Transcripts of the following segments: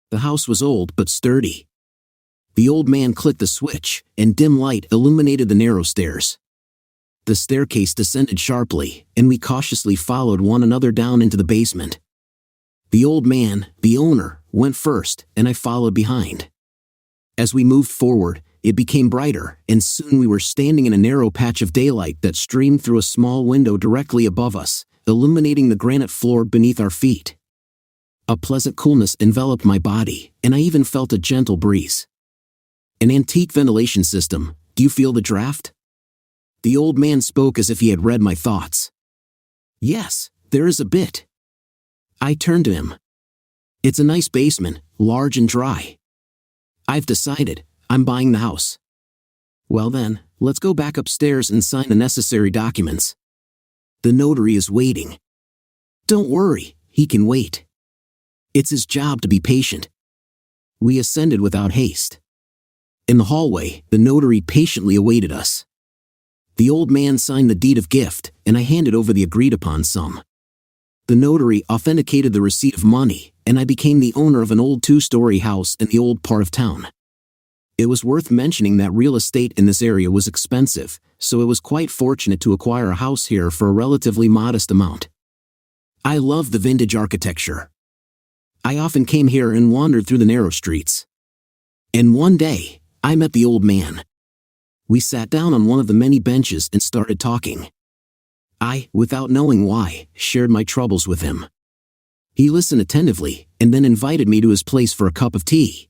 The house was old but sturdy. The old man clicked the switch, and dim light illuminated the narrow stairs. The staircase descended sharply, and we cautiously followed one another down into the basement. The old man, the owner, went first, and I followed behind. As we moved forward, it became brighter, and soon we were standing in a narrow patch of daylight that streamed through a small window directly above us, illuminating the granite floor beneath our feet. A pleasant coolness enveloped my body, and I even felt a gentle breeze. An antique ventilation system. Do you feel the draft? The old man spoke as if he had read my thoughts. Yes, there is a bit. I turned to him. It's a nice basement, large and dry. I've decided, I'm buying the house. Well then, let's go back upstairs and sign the necessary documents. The notary is waiting. Don't worry, he can wait. It's his job to be patient. We ascended without haste. In the hallway, the notary patiently awaited us. The old man signed the deed of gift, and I handed over the agreed-upon sum. The notary authenticated the receipt of money, and I became the owner of an old 2-story house in the old part of town. It was worth mentioning that real estate in this area was expensive, so it was quite fortunate to acquire a house here for a relatively modest amount. I love the vintage architecture. I often came here and wandered through the narrow streets. And one day, I met the old man. We sat down on one of the many benches and started talking. I, without knowing why, shared my troubles with him. He listened attentively, and then invited me to his place for a cup of tea.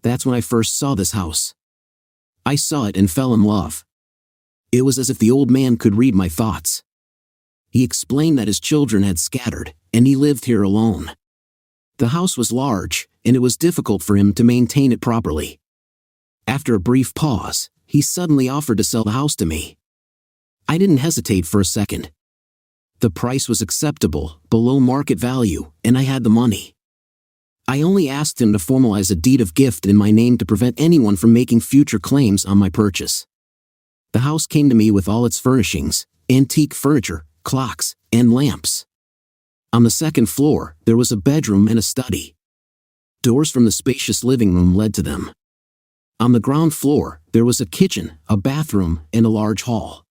That's when I first saw this house. I saw it and fell in love. It was as if the old man could read my thoughts. He explained that his children had scattered, and he lived here alone. The house was large, and it was difficult for him to maintain it properly. After a brief pause, he suddenly offered to sell the house to me. I didn't hesitate for a second. The price was acceptable, below market value, and I had the money. I only asked him to formalize a deed of gift in my name to prevent anyone from making future claims on my purchase. The house came to me with all its furnishings, antique furniture, clocks, and lamps. On the second floor, there was a bedroom and a study. Doors from the spacious living room led to them. On the ground floor, there was a kitchen, a bathroom, and a large hall.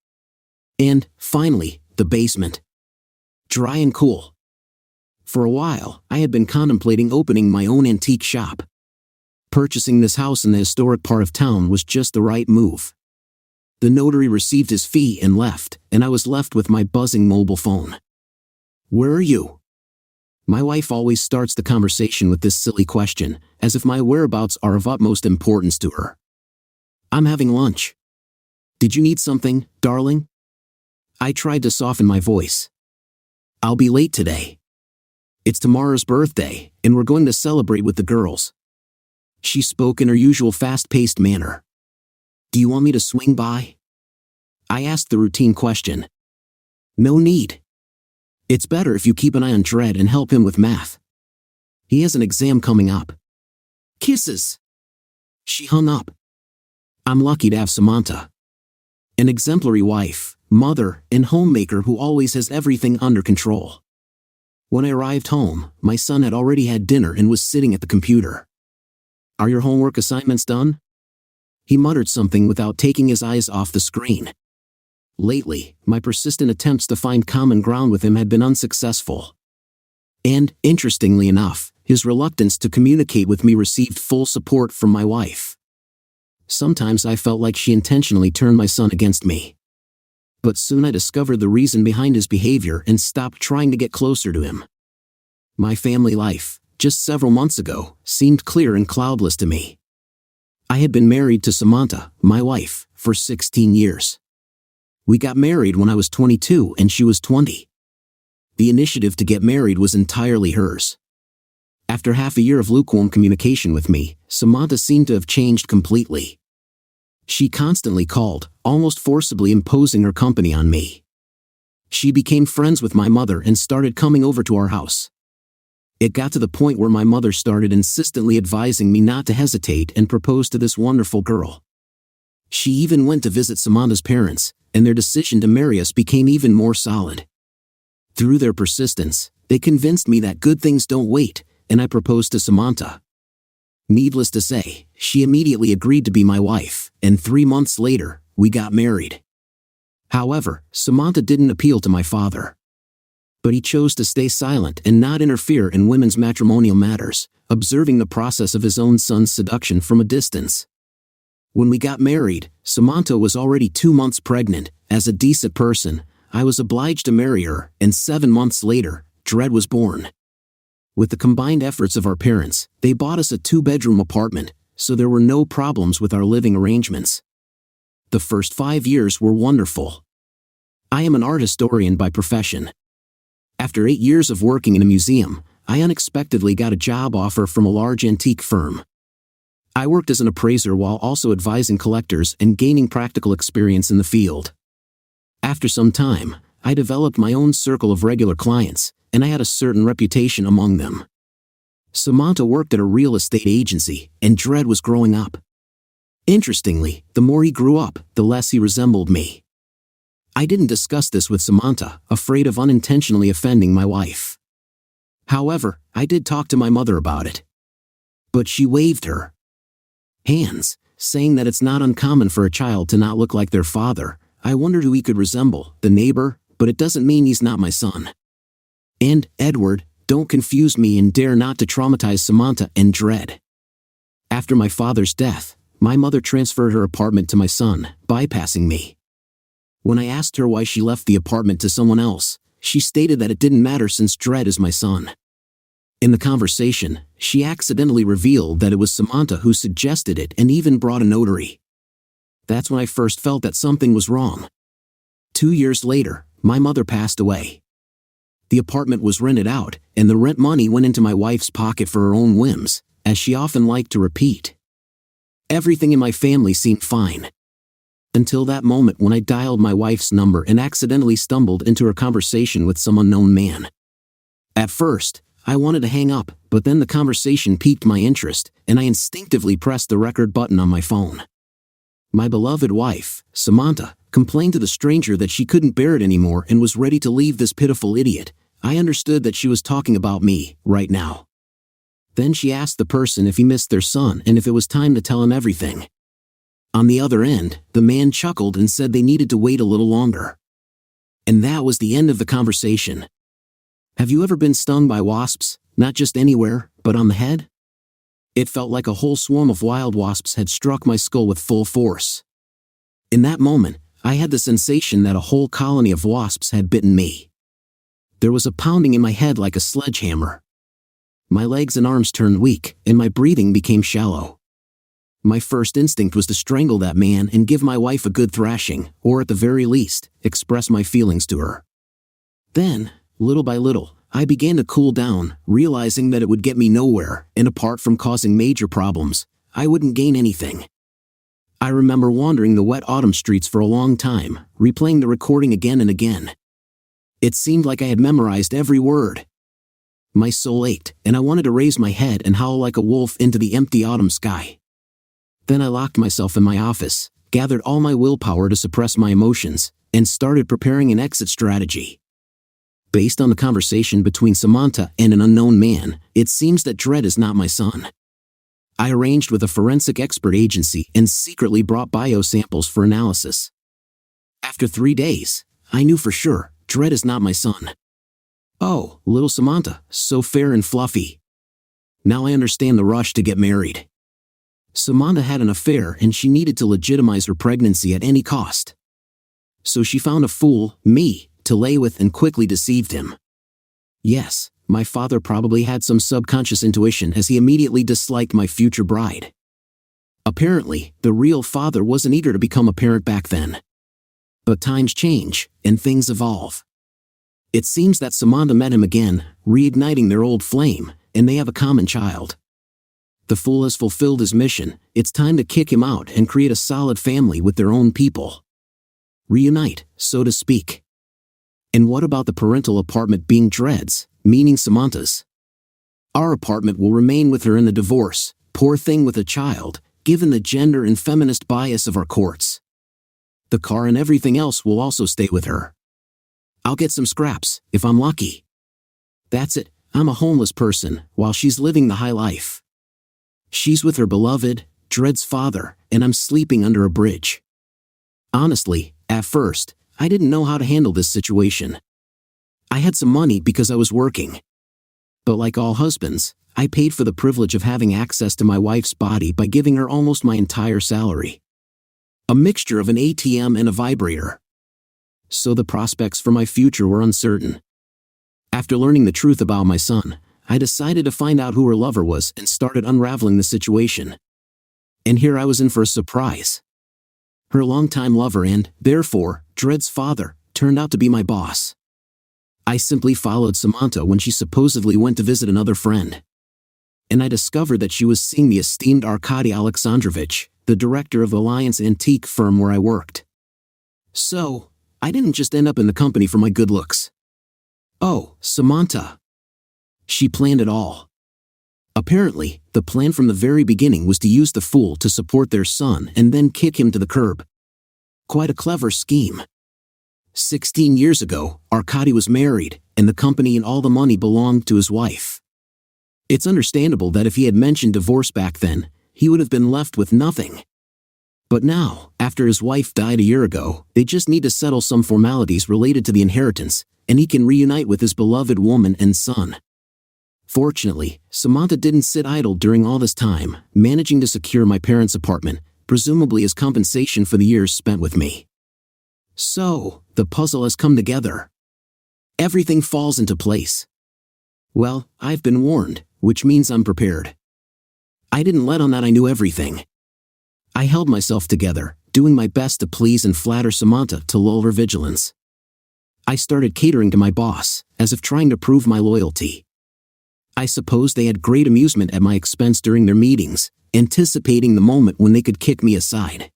And, finally, the basement. Dry and cool. For a while, I had been contemplating opening my own antique shop. Purchasing this house in the historic part of town was just the right move. The notary received his fee and left, and I was left with my buzzing mobile phone. Where are you? My wife always starts the conversation with this silly question, as if my whereabouts are of utmost importance to her. I'm having lunch. Did you need something, darling? I tried to soften my voice. I'll be late today. It's tomorrow's birthday, and we're going to celebrate with the girls. She spoke in her usual fast-paced manner. Do you want me to swing by? I asked the routine question. No need. It's better if you keep an eye on Dred and help him with math. He has an exam coming up. Kisses. She hung up. I'm lucky to have Samantha. An exemplary wife, mother, and homemaker who always has everything under control. When I arrived home, my son had already had dinner and was sitting at the computer. Are your homework assignments done? He muttered something without taking his eyes off the screen. Lately, my persistent attempts to find common ground with him had been unsuccessful. And, interestingly enough, his reluctance to communicate with me received full support from my wife. Sometimes I felt like she intentionally turned my son against me. But soon I discovered the reason behind his behavior and stopped trying to get closer to him. My family life, just several months ago, seemed clear and cloudless to me. I had been married to Samantha, my wife, for 16 years. We got married when I was 22 and she was 20. The initiative to get married was entirely hers. After half a year of lukewarm communication with me, Samantha seemed to have changed completely. She constantly called, almost forcibly imposing her company on me. She became friends with my mother and started coming over to our house. It got to the point where my mother started insistently advising me not to hesitate and propose to this wonderful girl. She even went to visit Samantha's parents, and their decision to marry us became even more solid. Through their persistence, they convinced me that good things don't wait, and I proposed to Samantha, Needless to say, she immediately agreed to be my wife, and 3 months later, we got married. However, Samantha didn't appeal to my father. But he chose to stay silent and not interfere in women's matrimonial matters, observing the process of his own son's seduction from a distance. When we got married, Samantha was already 2 months pregnant. As a decent person, I was obliged to marry her, and 7 months later, Dred was born. With the combined efforts of our parents, they bought us a 2-bedroom apartment, so there were no problems with our living arrangements. The first 5 years were wonderful. I am an art historian by profession. After 8 years of working in a museum, I unexpectedly got a job offer from a large antique firm. I worked as an appraiser while also advising collectors and gaining practical experience in the field. After some time, I developed my own circle of regular clients, and I had a certain reputation among them. Samantha worked at a real estate agency, and Dred was growing up. Interestingly, the more he grew up, the less he resembled me. I didn't discuss this with Samantha, afraid of unintentionally offending my wife. However, I did talk to my mother about it. But she waved her hands, saying that it's not uncommon for a child to not look like their father. I wondered who he could resemble, the neighbor, but it doesn't mean he's not my son. And, Edward, don't confuse me and dare not to traumatize Samantha and Dred. After my father's death, my mother transferred her apartment to my son, bypassing me. When I asked her why she left the apartment to someone else, she stated that it didn't matter since Dred is my son. In the conversation, she accidentally revealed that it was Samantha who suggested it and even brought a notary. That's when I first felt that something was wrong. 2 years later, my mother passed away. The apartment was rented out, and the rent money went into my wife's pocket for her own whims, as she often liked to repeat. Everything in my family seemed fine. Until that moment when I dialed my wife's number and accidentally stumbled into her conversation with some unknown man. At first, I wanted to hang up, but then the conversation piqued my interest, and I instinctively pressed the record button on my phone. My beloved wife, Samantha, complained to the stranger that she couldn't bear it anymore and was ready to leave this pitiful idiot. I understood that she was talking about me, right now. Then she asked the person if he missed their son and if it was time to tell him everything. On the other end, the man chuckled and said they needed to wait a little longer. And that was the end of the conversation. Have you ever been stung by wasps, not just anywhere, but on the head? It felt like a whole swarm of wild wasps had struck my skull with full force. In that moment, I had the sensation that a whole colony of wasps had bitten me. There was a pounding in my head like a sledgehammer. My legs and arms turned weak, and my breathing became shallow. My first instinct was to strangle that man and give my wife a good thrashing, or at the very least, express my feelings to her. Then, little by little, I began to cool down, realizing that it would get me nowhere, and apart from causing major problems, I wouldn't gain anything. I remember wandering the wet autumn streets for a long time, replaying the recording again and again. It seemed like I had memorized every word. My soul ached, and I wanted to raise my head and howl like a wolf into the empty autumn sky. Then I locked myself in my office, gathered all my willpower to suppress my emotions, and started preparing an exit strategy. Based on the conversation between Samantha and an unknown man, it seems that Dred is not my son. I arranged with a forensic expert agency and secretly brought biosamples for analysis. After 3 days, I knew for sure, Dred is not my son. Oh, little Samantha, so fair and fluffy. Now I understand the rush to get married. Samantha had an affair and she needed to legitimize her pregnancy at any cost. So she found a fool, me, to lay with and quickly deceived him. Yes, my father probably had some subconscious intuition as he immediately disliked my future bride. Apparently, the real father wasn't eager to become a parent back then. But times change, and things evolve. It seems that Samantha met him again, reigniting their old flame, and they have a common child. The fool has fulfilled his mission. It's time to kick him out and create a solid family with their own people. Reunite, so to speak. And what about the parental apartment being Dred's, meaning Samantha's? Our apartment will remain with her in the divorce, poor thing with a child, given the gender and feminist bias of our courts. The car and everything else will also stay with her. I'll get some scraps, if I'm lucky. That's it, I'm a homeless person, while she's living the high life. She's with her beloved, Dred's father, and I'm sleeping under a bridge. Honestly, at first, I didn't know how to handle this situation. I had some money because I was working. But like all husbands, I paid for the privilege of having access to my wife's body by giving her almost my entire salary. A mixture of an ATM and a vibrator. So the prospects for my future were uncertain. After learning the truth about my son, I decided to find out who her lover was and started unraveling the situation. And here I was in for a surprise. Her longtime lover and, therefore, Dred's father, turned out to be my boss. I simply followed Samantha when she supposedly went to visit another friend. And I discovered that she was seeing the esteemed Arkady Alexandrovich, the director of the Alliance antique firm where I worked. So, I didn't just end up in the company for my good looks. Oh, Samantha. She planned it all. Apparently, the plan from the very beginning was to use the fool to support their son and then kick him to the curb. Quite a clever scheme. 16 years ago, Arkady was married, and the company and all the money belonged to his wife. It's understandable that if he had mentioned divorce back then, he would have been left with nothing. But now, after his wife died a year ago, they just need to settle some formalities related to the inheritance, and he can reunite with his beloved woman and son. Fortunately, Samantha didn't sit idle during all this time, managing to secure my parents' apartment, presumably as compensation for the years spent with me. So, the puzzle has come together. Everything falls into place. Well, I've been warned, which means I'm prepared. I didn't let on that I knew everything. I held myself together, doing my best to please and flatter Samantha to lull her vigilance. I started catering to my boss, as if trying to prove my loyalty. I suppose they had great amusement at my expense during their meetings, anticipating the moment when they could kick me aside.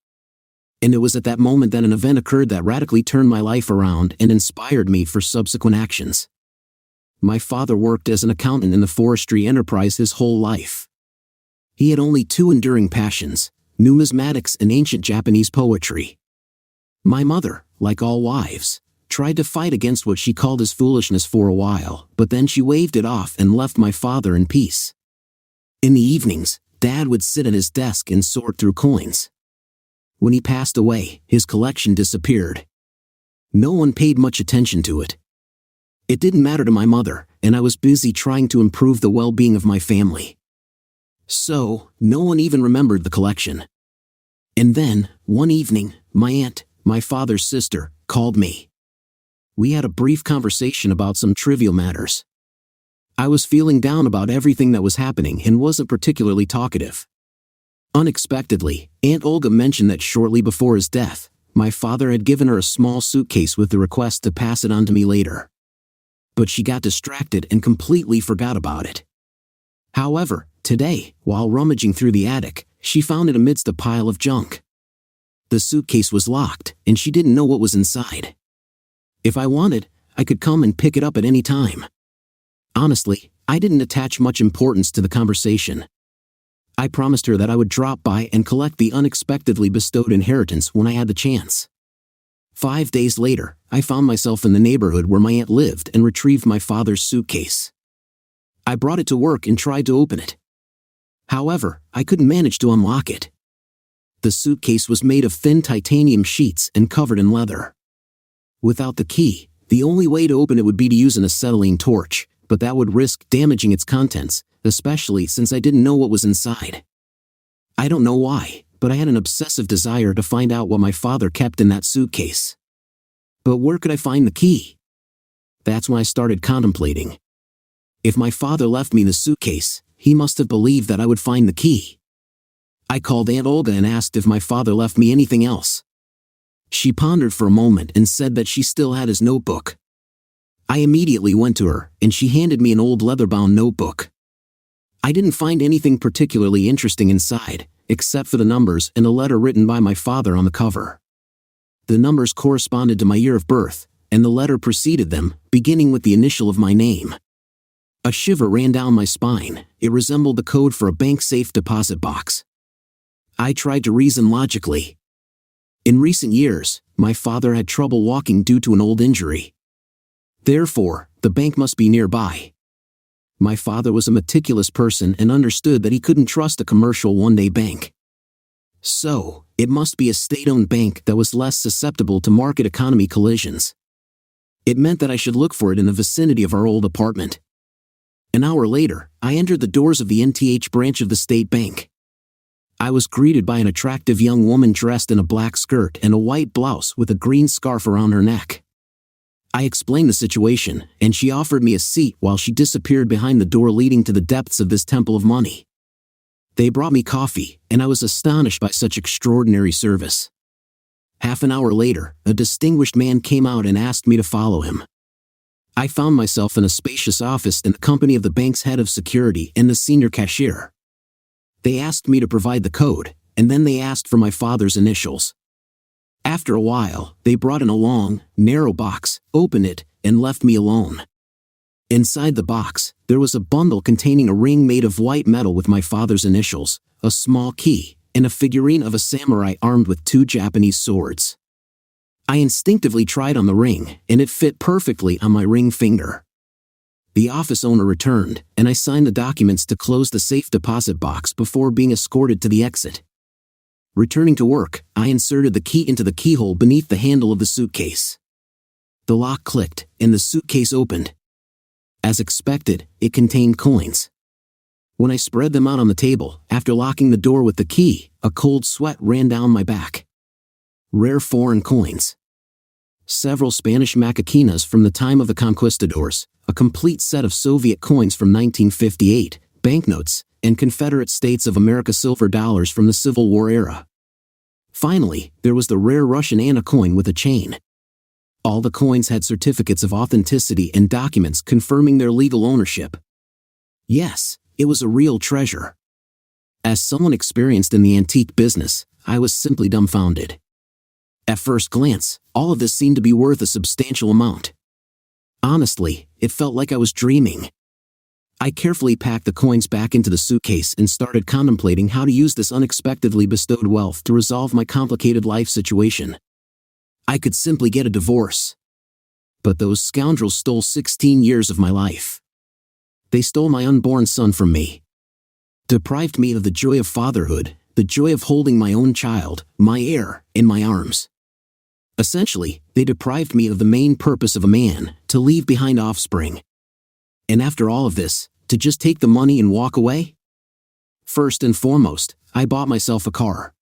And it was at that moment that an event occurred that radically turned my life around and inspired me for subsequent actions. My father worked as an accountant in the forestry enterprise his whole life. He had only two enduring passions: numismatics and ancient Japanese poetry. My mother, like all wives, tried to fight against what she called his foolishness for a while, but then she waved it off and left my father in peace. In the evenings, Dad would sit at his desk and sort through coins. When he passed away, his collection disappeared. No one paid much attention to it. It didn't matter to my mother, and I was busy trying to improve the well-being of my family. So, no one even remembered the collection. And then, one evening, my aunt, my father's sister, called me. We had a brief conversation about some trivial matters. I was feeling down about everything that was happening and wasn't particularly talkative. Unexpectedly, Aunt Olga mentioned that shortly before his death, my father had given her a small suitcase with the request to pass it on to me later. But she got distracted and completely forgot about it. However, today, while rummaging through the attic, she found it amidst a pile of junk. The suitcase was locked, and she didn't know what was inside. If I wanted, I could come and pick it up at any time. Honestly, I didn't attach much importance to the conversation. I promised her that I would drop by and collect the unexpectedly bestowed inheritance when I had the chance. 5 days later, I found myself in the neighborhood where my aunt lived and retrieved my father's suitcase. I brought it to work and tried to open it. However, I couldn't manage to unlock it. The suitcase was made of thin titanium sheets and covered in leather. Without the key, the only way to open it would be to use an acetylene torch, but that would risk damaging its contents, especially since I didn't know what was inside. I don't know why, but I had an obsessive desire to find out what my father kept in that suitcase. But where could I find the key? That's when I started contemplating. If my father left me the suitcase, he must have believed that I would find the key. I called Aunt Olga and asked if my father left me anything else. She pondered for a moment and said that she still had his notebook. I immediately went to her, and she handed me an old leather-bound notebook. I didn't find anything particularly interesting inside, except for the numbers and a letter written by my father on the cover. The numbers corresponded to my year of birth, and the letter preceded them, beginning with the initial of my name. A shiver ran down my spine. It resembled the code for a bank safe deposit box. I tried to reason logically. In recent years, my father had trouble walking due to an old injury. Therefore, the bank must be nearby. My father was a meticulous person and understood that he couldn't trust a commercial one-day bank. So, it must be a state-owned bank that was less susceptible to market economy collisions. It meant that I should look for it in the vicinity of our old apartment. An hour later, I entered the doors of the NTH branch of the state bank. I was greeted by an attractive young woman dressed in a black skirt and a white blouse with a green scarf around her neck. I explained the situation, and she offered me a seat while she disappeared behind the door leading to the depths of this temple of money. They brought me coffee, and I was astonished by such extraordinary service. Half an hour later, a distinguished man came out and asked me to follow him. I found myself in a spacious office in the company of the bank's head of security and the senior cashier. They asked me to provide the code, and then they asked for my father's initials. After a while, they brought in a long, narrow box, opened it, and left me alone. Inside the box, there was a bundle containing a ring made of white metal with my father's initials, a small key, and a figurine of a samurai armed with 2 Japanese swords. I instinctively tried on the ring, and it fit perfectly on my ring finger. The office owner returned, and I signed the documents to close the safe deposit box before being escorted to the exit. Returning to work, I inserted the key into the keyhole beneath the handle of the suitcase. The lock clicked, and the suitcase opened. As expected, it contained coins. When I spread them out on the table, after locking the door with the key, a cold sweat ran down my back. Rare foreign coins. Several Spanish macaquinas from the time of the conquistadors, a complete set of Soviet coins from 1958, banknotes, and Confederate States of America silver dollars from the Civil War era. Finally, there was the rare Russian Anna coin with a chain. All the coins had certificates of authenticity and documents confirming their legal ownership. Yes, it was a real treasure. As someone experienced in the antique business, I was simply dumbfounded. At first glance, all of this seemed to be worth a substantial amount. Honestly, it felt like I was dreaming. I carefully packed the coins back into the suitcase and started contemplating how to use this unexpectedly bestowed wealth to resolve my complicated life situation. I could simply get a divorce. But those scoundrels stole 16 years of my life. They stole my unborn son from me. Deprived me of the joy of fatherhood, the joy of holding my own child, my heir, in my arms. Essentially, they deprived me of the main purpose of a man, to leave behind offspring. And after all of this, to just take the money and walk away? First and foremost, I bought myself a car.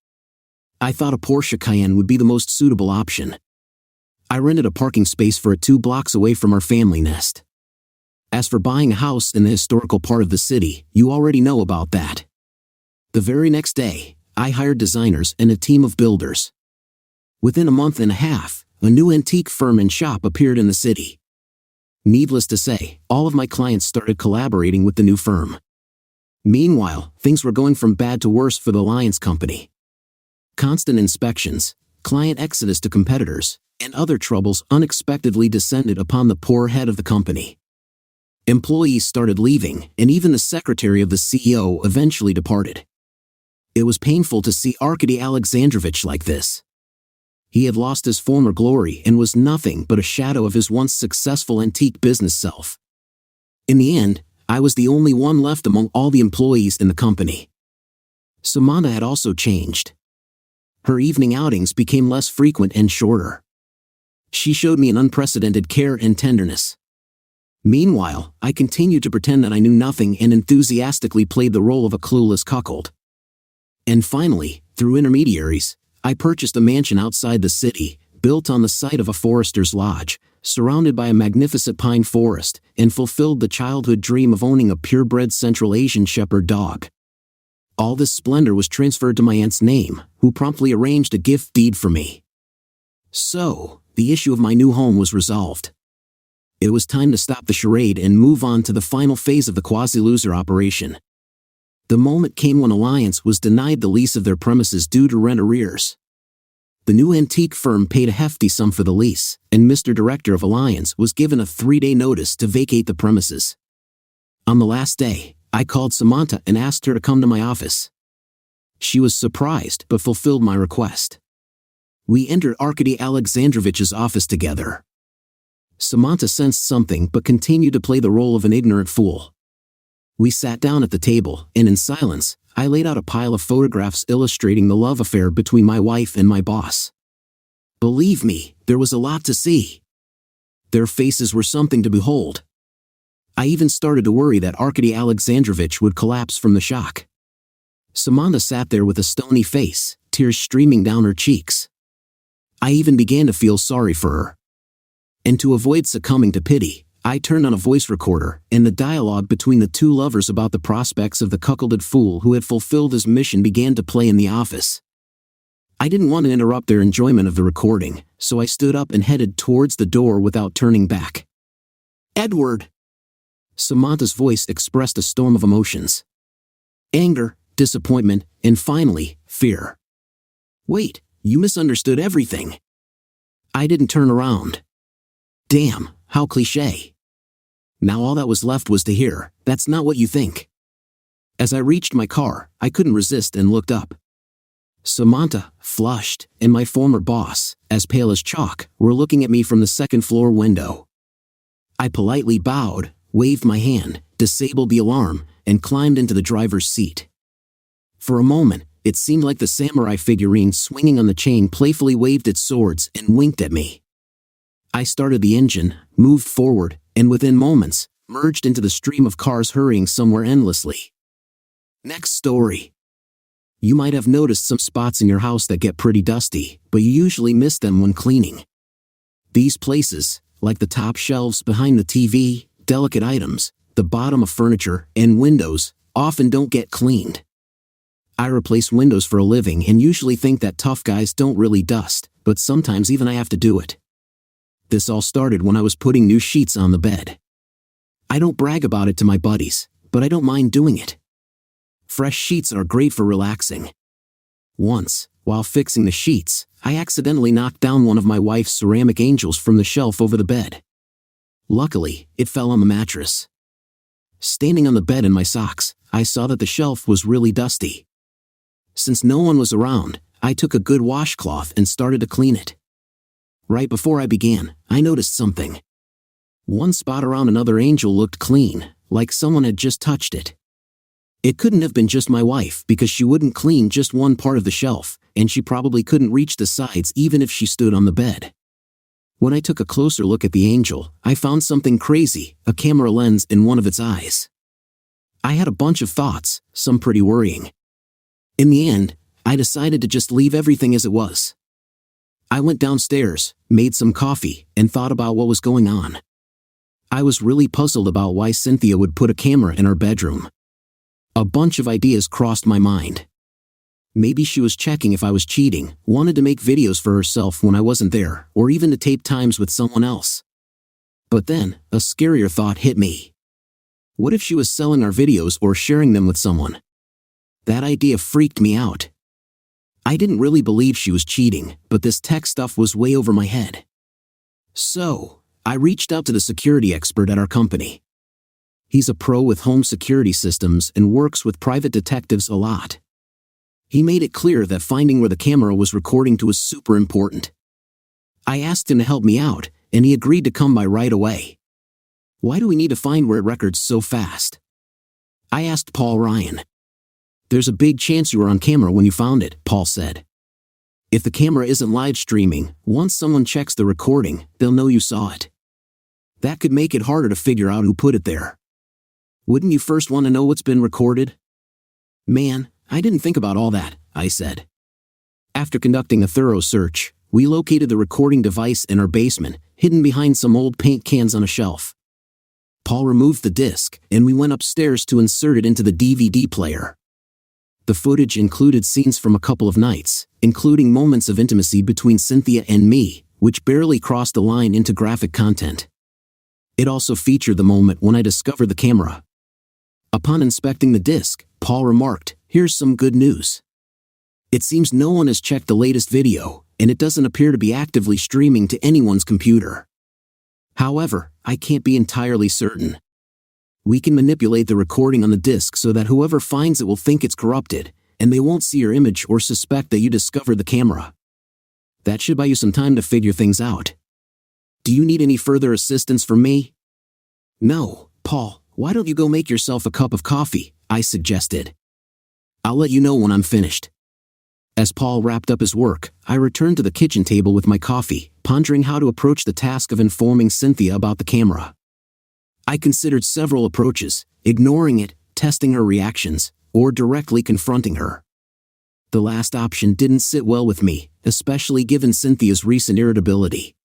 I thought a Porsche Cayenne would be the most suitable option. I rented a parking space for it 2 blocks away from our family nest. As for buying a house in the historical part of the city, you already know about that. The very next day, I hired designers and a team of builders. Within a month and a half, a new antique firm and shop appeared in the city. Needless to say, all of my clients started collaborating with the new firm. Meanwhile, things were going from bad to worse for the Alliance Company. Constant inspections, client exodus to competitors, and other troubles unexpectedly descended upon the poor head of the company. Employees started leaving, and even the secretary of the CEO eventually departed. It was painful to see Arkady Alexandrovich like this. He had lost his former glory and was nothing but a shadow of his once successful antique business self. In the end, I was the only one left among all the employees in the company. Samantha had also changed. Her evening outings became less frequent and shorter. She showed me an unprecedented care and tenderness. Meanwhile, I continued to pretend that I knew nothing and enthusiastically played the role of a clueless cuckold. And finally, through intermediaries, I purchased a mansion outside the city, built on the site of a forester's lodge, surrounded by a magnificent pine forest, and fulfilled the childhood dream of owning a purebred Central Asian shepherd dog. All this splendor was transferred to my aunt's name, who promptly arranged a gift deed for me. So, the issue of my new home was resolved. It was time to stop the charade and move on to the final phase of the quasi-loser operation. The moment came when Alliance was denied the lease of their premises due to rent arrears. The new antique firm paid a hefty sum for the lease, and Mr. Director of Alliance was given a 3-day notice to vacate the premises. On the last day, I called Samantha and asked her to come to my office. She was surprised but fulfilled my request. We entered Arkady Alexandrovich's office together. Samantha sensed something but continued to play the role of an ignorant fool. We sat down at the table, and in silence, I laid out a pile of photographs illustrating the love affair between my wife and my boss. Believe me, there was a lot to see. Their faces were something to behold. I even started to worry that Arkady Alexandrovich would collapse from the shock. Samantha sat there with a stony face, tears streaming down her cheeks. I even began to feel sorry for her. And to avoid succumbing to pity, I turned on a voice recorder, and the dialogue between the two lovers about the prospects of the cuckolded fool who had fulfilled his mission began to play in the office. I didn't want to interrupt their enjoyment of the recording, so I stood up and headed towards the door without turning back. "Edward!" Samantha's voice expressed a storm of emotions. Anger, disappointment, and finally, fear. "Wait, you misunderstood everything." I didn't turn around. Damn, how cliché. Now all that was left was to hear, "That's not what you think." As I reached my car, I couldn't resist and looked up. Samantha, flushed, and my former boss, as pale as chalk, were looking at me from the second-floor window. I politely bowed, waved my hand, disabled the alarm, and climbed into the driver's seat. For a moment, it seemed like the samurai figurine swinging on the chain playfully waved its swords and winked at me. I started the engine, moved forward, and within moments, merged into the stream of cars hurrying somewhere endlessly. Next story. You might have noticed some spots in your house that get pretty dusty, but you usually miss them when cleaning. These places, like the top shelves behind the TV, delicate items, the bottom of furniture, and windows, often don't get cleaned. I replace windows for a living and usually think that tough guys don't really dust, but sometimes even I have to do it. This all started when I was putting new sheets on the bed. I don't brag about it to my buddies, but I don't mind doing it. Fresh sheets are great for relaxing. Once, while fixing the sheets, I accidentally knocked down one of my wife's ceramic angels from the shelf over the bed. Luckily, it fell on the mattress. Standing on the bed in my socks, I saw that the shelf was really dusty. Since no one was around, I took a good washcloth and started to clean it. Right before I began, I noticed something. One spot around another angel looked clean, like someone had just touched it. It couldn't have been just my wife because she wouldn't clean just one part of the shelf, and she probably couldn't reach the sides even if she stood on the bed. When I took a closer look at the angel, I found something crazy, a camera lens in one of its eyes. I had a bunch of thoughts, some pretty worrying. In the end, I decided to just leave everything as it was. I went downstairs, made some coffee, and thought about what was going on. I was really puzzled about why Cynthia would put a camera in our bedroom. A bunch of ideas crossed my mind. Maybe she was checking if I was cheating, wanted to make videos for herself when I wasn't there, or even to tape times with someone else. But then, a scarier thought hit me. What if she was selling our videos or sharing them with someone? That idea freaked me out. I didn't really believe she was cheating, but this tech stuff was way over my head. So, I reached out to the security expert at our company. He's a pro with home security systems and works with private detectives a lot. He made it clear that finding where the camera was recording to was super important. I asked him to help me out, and he agreed to come by right away. Why do we need to find where it records so fast? I asked Paul Ryan. There's a big chance you were on camera when you found it, Paul said. If the camera isn't live streaming, once someone checks the recording, they'll know you saw it. That could make it harder to figure out who put it there. Wouldn't you first want to know what's been recorded? Man, I didn't think about all that, I said. After conducting a thorough search, we located the recording device in our basement, hidden behind some old paint cans on a shelf. Paul removed the disc, and we went upstairs to insert it into the DVD player. The footage included scenes from a couple of nights, including moments of intimacy between Cynthia and me, which barely crossed the line into graphic content. It also featured the moment when I discovered the camera. Upon inspecting the disc, Paul remarked, "Here's some good news. It seems no one has checked the latest video, and it doesn't appear to be actively streaming to anyone's computer. However, I can't be entirely certain. We can manipulate the recording on the disc so that whoever finds it will think it's corrupted, and they won't see your image or suspect that you discovered the camera. That should buy you some time to figure things out. Do you need any further assistance from me?" "No, Paul, why don't you go make yourself a cup of coffee? I suggested. I'll let you know when I'm finished. As Paul wrapped up his work, I returned to the kitchen table with my coffee, pondering how to approach the task of informing Cynthia about the camera. I considered several approaches, ignoring it, testing her reactions, or directly confronting her. The last option didn't sit well with me, especially given Cynthia's recent irritability.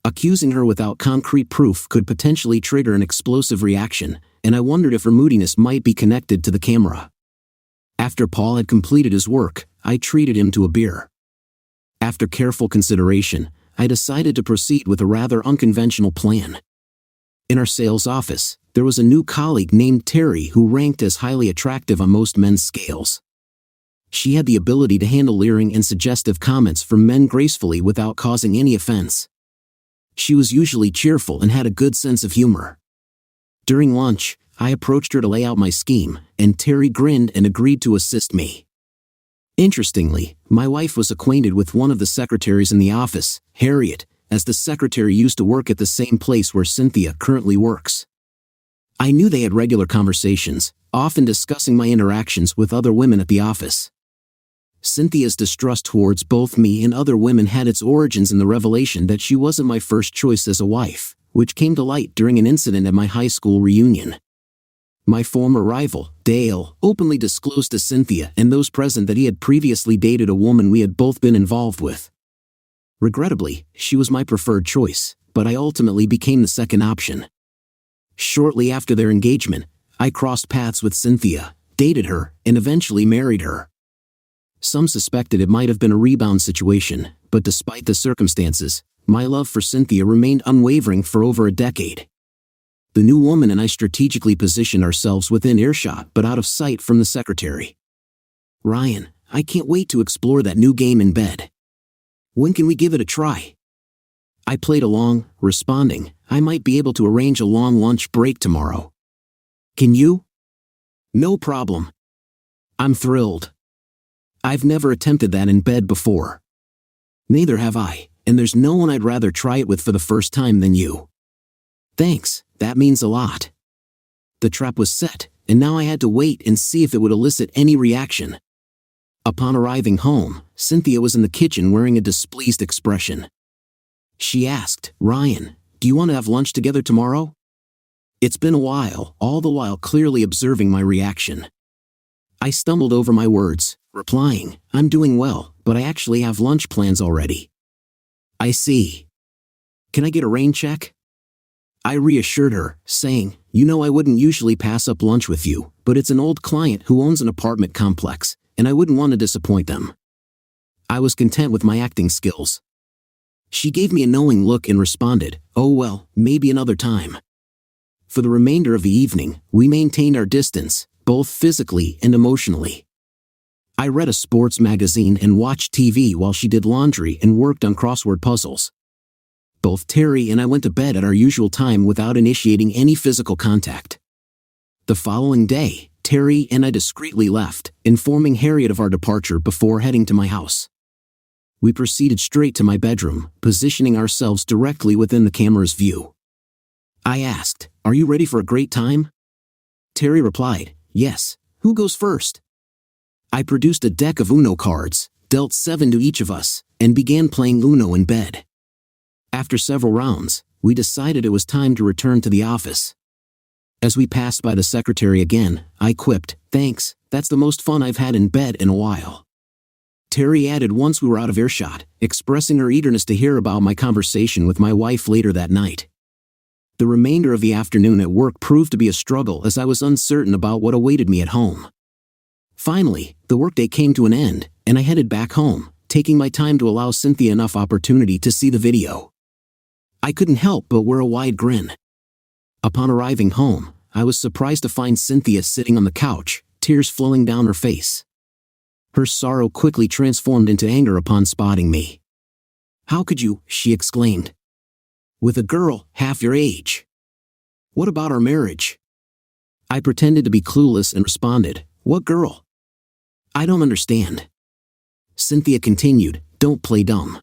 Accusing her without concrete proof could potentially trigger an explosive reaction, and I wondered if her moodiness might be connected to the camera. After Paul had completed his work, I treated him to a beer. After careful consideration, I decided to proceed with a rather unconventional plan. In our sales office, there was a new colleague named Terry who ranked as highly attractive on most men's scales. She had the ability to handle leering and suggestive comments from men gracefully without causing any offense. She was usually cheerful and had a good sense of humor. During lunch, I approached her to lay out my scheme, and Terry grinned and agreed to assist me. Interestingly, my wife was acquainted with one of the secretaries in the office, Harriet, as the secretary used to work at the same place where Cynthia currently works. I knew they had regular conversations, often discussing my interactions with other women at the office. Cynthia's distrust towards both me and other women had its origins in the revelation that she wasn't my first choice as a wife, which came to light during an incident at my high school reunion. My former rival, Dale, openly disclosed to Cynthia and those present that he had previously dated a woman we had both been involved with. Regrettably, she was my preferred choice, but I ultimately became the second option. Shortly after their engagement, I crossed paths with Cynthia, dated her, and eventually married her. Some suspected it might have been a rebound situation, but despite the circumstances, my love for Cynthia remained unwavering for over a decade. The new woman and I strategically positioned ourselves within earshot but out of sight from the secretary. Ryan, I can't wait to explore that new game in bed. When can we give it a try? I played along, responding, I might be able to arrange a long lunch break tomorrow. Can you? No problem. I'm thrilled. I've never attempted that in bed before. Neither have I, and there's no one I'd rather try it with for the first time than you. Thanks, that means a lot. The trap was set, and now I had to wait and see if it would elicit any reaction. Upon arriving home, Cynthia was in the kitchen wearing a displeased expression. She asked, Ryan, do you want to have lunch together tomorrow? It's been a while, all the while clearly observing my reaction. I stumbled over my words, replying, I'm doing well, but I actually have lunch plans already. I see. Can I get a rain check? I reassured her, saying, you know I wouldn't usually pass up lunch with you, but it's an old client who owns an apartment complex, and I wouldn't want to disappoint them. I was content with my acting skills. She gave me a knowing look and responded, oh well, maybe another time. For the remainder of the evening, we maintained our distance, both physically and emotionally. I read a sports magazine and watched TV while she did laundry and worked on crossword puzzles. Both Terry and I went to bed at our usual time without initiating any physical contact. The following day, Terry and I discreetly left, informing Harriet of our departure before heading to my house. We proceeded straight to my bedroom, positioning ourselves directly within the camera's view. I asked, are you ready for a great time? Terry replied, yes, who goes first? I produced a deck of Uno cards, dealt 7 to each of us, and began playing Uno in bed. After several rounds, we decided it was time to return to the office. As we passed by the secretary again, I quipped, thanks, that's the most fun I've had in bed in a while. Terry added once we were out of earshot, expressing her eagerness to hear about my conversation with my wife later that night. The remainder of the afternoon at work proved to be a struggle as I was uncertain about what awaited me at home. Finally, the workday came to an end, and I headed back home, taking my time to allow Cynthia enough opportunity to see the video. I couldn't help but wear a wide grin. Upon arriving home, I was surprised to find Cynthia sitting on the couch, tears flowing down her face. Her sorrow quickly transformed into anger upon spotting me. How could you, she exclaimed. With a girl half your age. What about our marriage? I pretended to be clueless and responded, what girl? I don't understand. Cynthia continued, don't play dumb.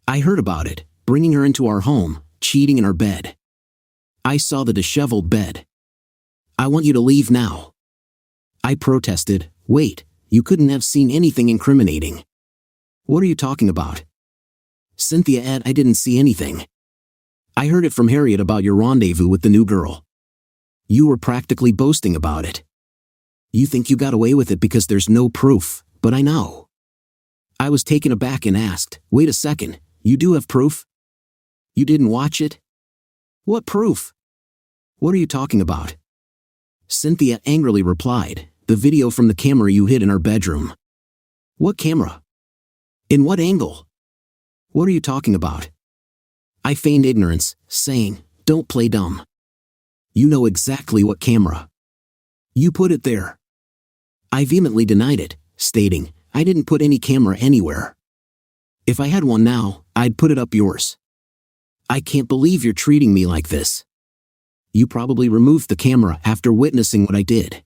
I heard about it, bringing her into our home, cheating in our bed. I saw the disheveled bed. I want you to leave now. I protested. Wait, you couldn't have seen anything incriminating. What are you talking about? Cynthia, Ed, I didn't see anything. I heard it from Harriet about your rendezvous with the new girl. You were practically boasting about it. You think you got away with it because there's no proof, but I know. I was taken aback and asked, wait a second, you do have proof? You didn't watch it? What proof? What are you talking about? Cynthia angrily replied, the video from the camera you hid in our bedroom. What camera? In what angle? What are you talking about? I feigned ignorance, saying, don't play dumb. You know exactly what camera. You put it there. I vehemently denied it, stating, I didn't put any camera anywhere. If I had one now, I'd put it up yours. I can't believe you're treating me like this. You probably removed the camera after witnessing what I did.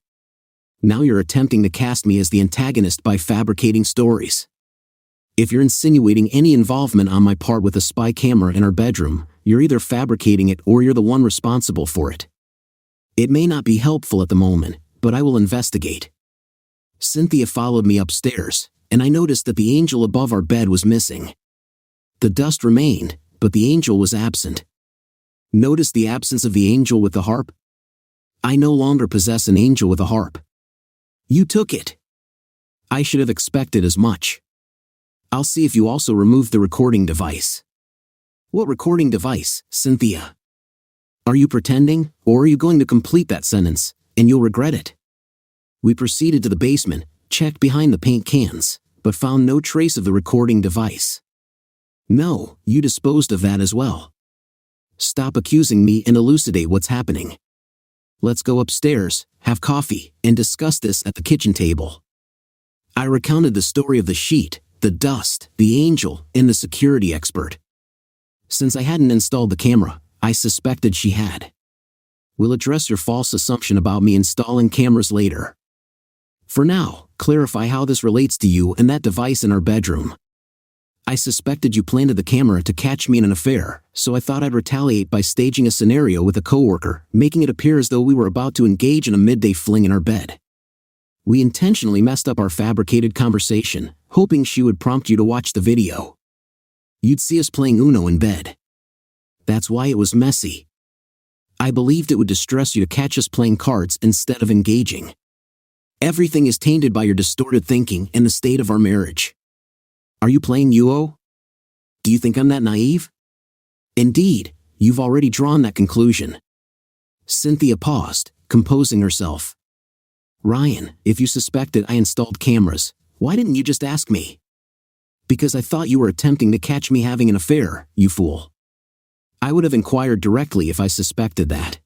Now you're attempting to cast me as the antagonist by fabricating stories. If you're insinuating any involvement on my part with a spy camera in our bedroom, you're either fabricating it or you're the one responsible for it. It may not be helpful at the moment, but I will investigate. Cynthia followed me upstairs, and I noticed that the angel above our bed was missing. The dust remained, but the angel was absent. Notice the absence of the angel with the harp? I no longer possess an angel with a harp. You took it. I should have expected as much. I'll see if you also remove the recording device. What recording device, Cynthia? Are you pretending, or are you going to complete that sentence, and you'll regret it? We proceeded to the basement, checked behind the paint cans, but found no trace of the recording device. No, you disposed of that as well. Stop accusing me and elucidate what's happening. Let's go upstairs, have coffee, and discuss this at the kitchen table. I recounted the story of the sheet, the dust, the angel, and the security expert. Since I hadn't installed the camera, I suspected she had. We'll address your false assumption about me installing cameras later. For now, clarify how this relates to you and that device in our bedroom. I suspected you planted the camera to catch me in an affair, so I thought I'd retaliate by staging a scenario with a coworker, making it appear as though we were about to engage in a midday fling in our bed. We intentionally messed up our fabricated conversation, hoping she would prompt you to watch the video. You'd see us playing Uno in bed. That's why it was messy. I believed it would distress you to catch us playing cards instead of engaging. Everything is tainted by your distorted thinking and the state of our marriage. Are you playing Uno? Do you think I'm that naive? Indeed, you've already drawn that conclusion. Cynthia paused, composing herself. Ryan, if you suspected I installed cameras, why didn't you just ask me? Because I thought you were attempting to catch me having an affair, you fool. I would have inquired directly if I suspected that.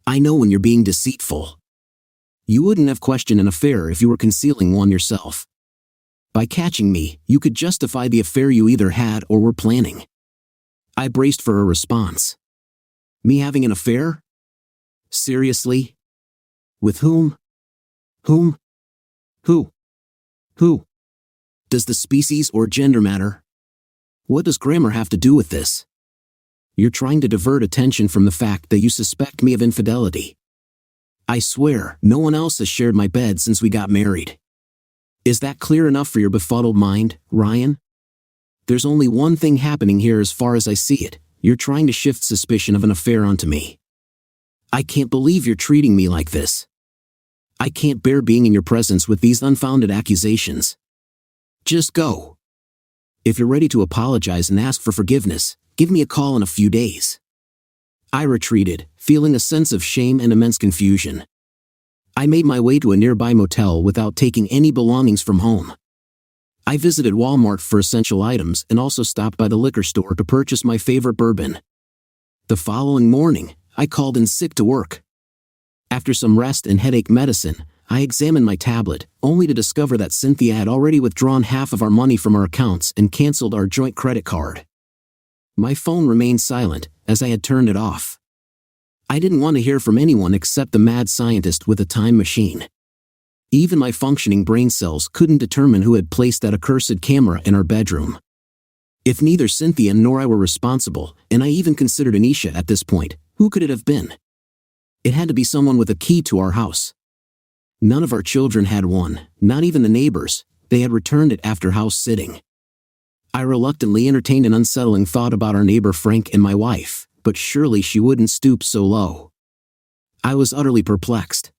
I know when you're being deceitful. You wouldn't have questioned an affair if you were concealing one yourself. By catching me, you could justify the affair you either had or were planning. I braced for a response. Me having an affair? Seriously? With whom? Whom? Who? Who? Does the species or gender matter? What does grammar have to do with this? You're trying to divert attention from the fact that you suspect me of infidelity. I swear, no one else has shared my bed since we got married. Is that clear enough for your befuddled mind, Ryan? There's only one thing happening here as far as I see it. You're trying to shift suspicion of an affair onto me. I can't believe you're treating me like this. I can't bear being in your presence with these unfounded accusations. Just go. If you're ready to apologize and ask for forgiveness, give me a call in a few days. I retreated, feeling a sense of shame and immense confusion. I made my way to a nearby motel without taking any belongings from home. I visited Walmart for essential items and also stopped by the liquor store to purchase my favorite bourbon. The following morning, I called in sick to work. After some rest and headache medicine, I examined my tablet, only to discover that Cynthia had already withdrawn half of our money from our accounts and canceled our joint credit card. My phone remained silent, as I had turned it off. I didn't want to hear from anyone except the mad scientist with a time machine. Even my functioning brain cells couldn't determine who had placed that accursed camera in our bedroom. If neither Cynthia nor I were responsible, and I even considered Anisha at this point, who could it have been? It had to be someone with a key to our house. None of our children had one, not even the neighbors. They had returned it after house sitting. I reluctantly entertained an unsettling thought about our neighbor Frank and my wife, but surely she wouldn't stoop so low. I was utterly perplexed.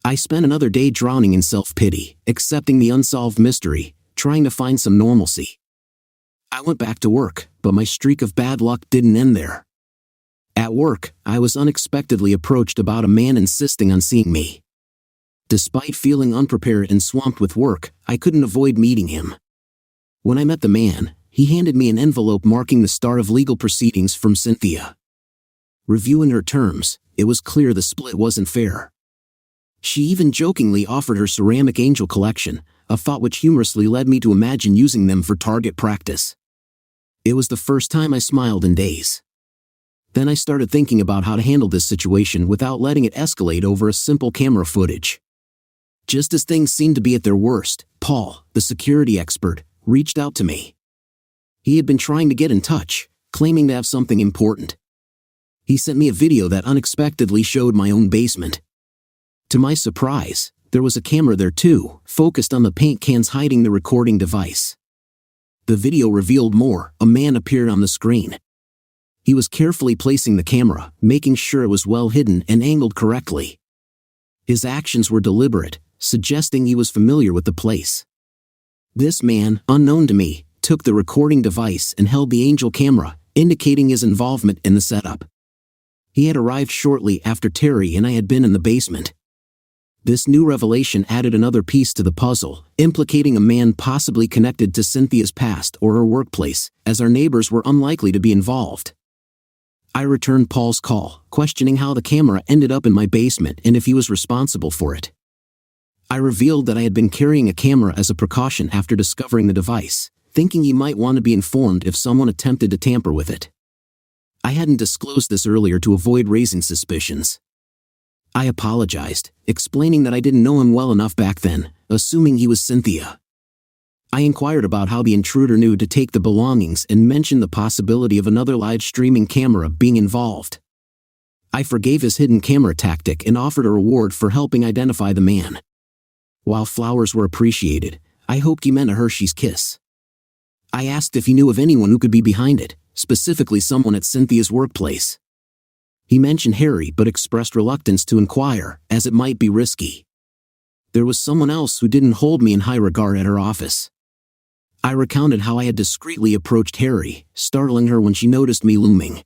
I spent another day drowning in self-pity, accepting the unsolved mystery, trying to find some normalcy. I went back to work, but my streak of bad luck didn't end there. At work, I was unexpectedly approached about a man insisting on seeing me. Despite feeling unprepared and swamped with work, I couldn't avoid meeting him. When I met the man, he handed me an envelope marking the start of legal proceedings from Cynthia. Reviewing her terms, it was clear the split wasn't fair. She even jokingly offered her ceramic angel collection, a thought which humorously led me to imagine using them for target practice. It was the first time I smiled in days. Then I started thinking about how to handle this situation without letting it escalate over a simple camera footage. Just as things seemed to be at their worst, Paul, the security expert, reached out to me. He had been trying to get in touch, claiming to have something important. He sent me a video that unexpectedly showed my own basement. To my surprise, there was a camera there too, focused on the paint cans hiding the recording device. The video revealed more. A man appeared on the screen. He was carefully placing the camera, making sure it was well hidden and angled correctly. His actions were deliberate, suggesting he was familiar with the place. This man, unknown to me, took the recording device and held the angel camera, indicating his involvement in the setup. He had arrived shortly after Terry and I had been in the basement. This new revelation added another piece to the puzzle, implicating a man possibly connected to Cynthia's past or her workplace, as our neighbors were unlikely to be involved. I returned Paul's call, questioning how the camera ended up in my basement and if he was responsible for it. I revealed that I had been carrying a camera as a precaution after discovering the device, thinking he might want to be informed if someone attempted to tamper with it. I hadn't disclosed this earlier to avoid raising suspicions. I apologized, explaining that I didn't know him well enough back then, assuming he was Cynthia. I inquired about how the intruder knew to take the belongings and mentioned the possibility of another live streaming camera being involved. I forgave his hidden camera tactic and offered a reward for helping identify the man. While flowers were appreciated, I hoped he meant a Hershey's kiss. I asked if he knew of anyone who could be behind it, specifically someone at Cynthia's workplace. He mentioned Harry but expressed reluctance to inquire, as it might be risky. There was someone else who didn't hold me in high regard at her office. I recounted how I had discreetly approached Harry, startling her when she noticed me looming.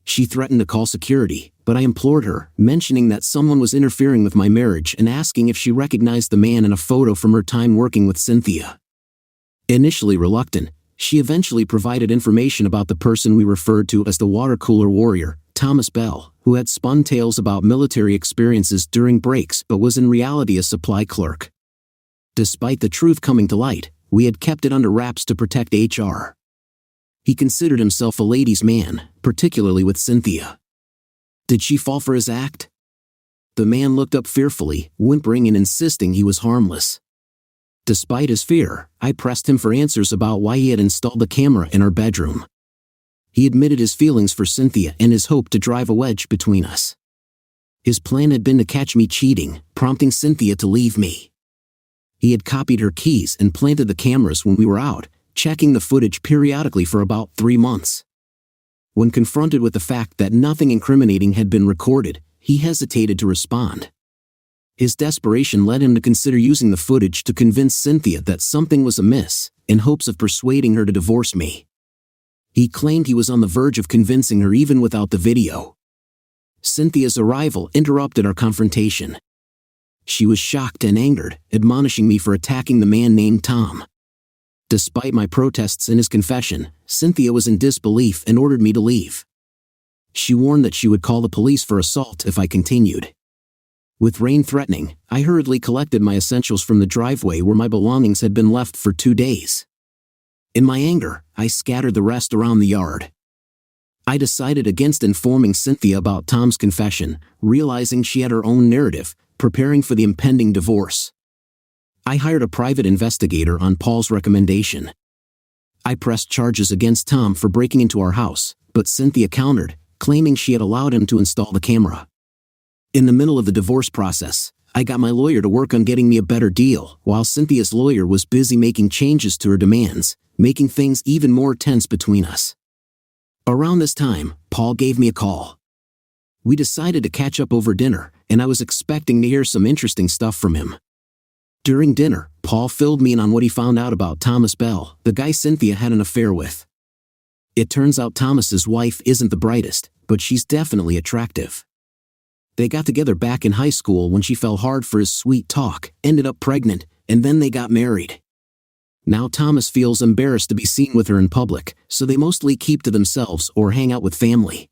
She threatened to call security, but I implored her, mentioning that someone was interfering with my marriage and asking if she recognized the man in a photo from her time working with Cynthia. Initially reluctant, she eventually provided information about the person we referred to as the water cooler warrior, Thomas Bell, who had spun tales about military experiences during breaks but was in reality a supply clerk. Despite the truth coming to light, we had kept it under wraps to protect HR. He considered himself a ladies' man, particularly with Cynthia. Did she fall for his act? The man looked up fearfully, whimpering and insisting he was harmless. Despite his fear, I pressed him for answers about why he had installed the camera in our bedroom. He admitted his feelings for Cynthia and his hope to drive a wedge between us. His plan had been to catch me cheating, prompting Cynthia to leave me. He had copied her keys and planted the cameras when we were out, checking the footage periodically for about 3 months. When confronted with the fact that nothing incriminating had been recorded, he hesitated to respond. His desperation led him to consider using the footage to convince Cynthia that something was amiss, in hopes of persuading her to divorce me. He claimed he was on the verge of convincing her even without the video. Cynthia's arrival interrupted our confrontation. She was shocked and angered, admonishing me for attacking the man named Tom. Despite my protests and his confession, Cynthia was in disbelief and ordered me to leave. She warned that she would call the police for assault if I continued. With rain threatening, I hurriedly collected my essentials from the driveway where my belongings had been left for 2 days. In my anger, I scattered the rest around the yard. I decided against informing Cynthia about Tom's confession, realizing she had her own narrative, preparing for the impending divorce. I hired a private investigator on Paul's recommendation. I pressed charges against Tom for breaking into our house, but Cynthia countered, claiming she had allowed him to install the camera. In the middle of the divorce process, I got my lawyer to work on getting me a better deal, while Cynthia's lawyer was busy making changes to her demands, making things even more tense between us. Around this time, Paul gave me a call. We decided to catch up over dinner, and I was expecting to hear some interesting stuff from him. During dinner, Paul filled me in on what he found out about Thomas Bell, the guy Cynthia had an affair with. It turns out Thomas's wife isn't the brightest, but she's definitely attractive. They got together back in high school when she fell hard for his sweet talk, ended up pregnant, and then they got married. Now Thomas feels embarrassed to be seen with her in public, so they mostly keep to themselves or hang out with family.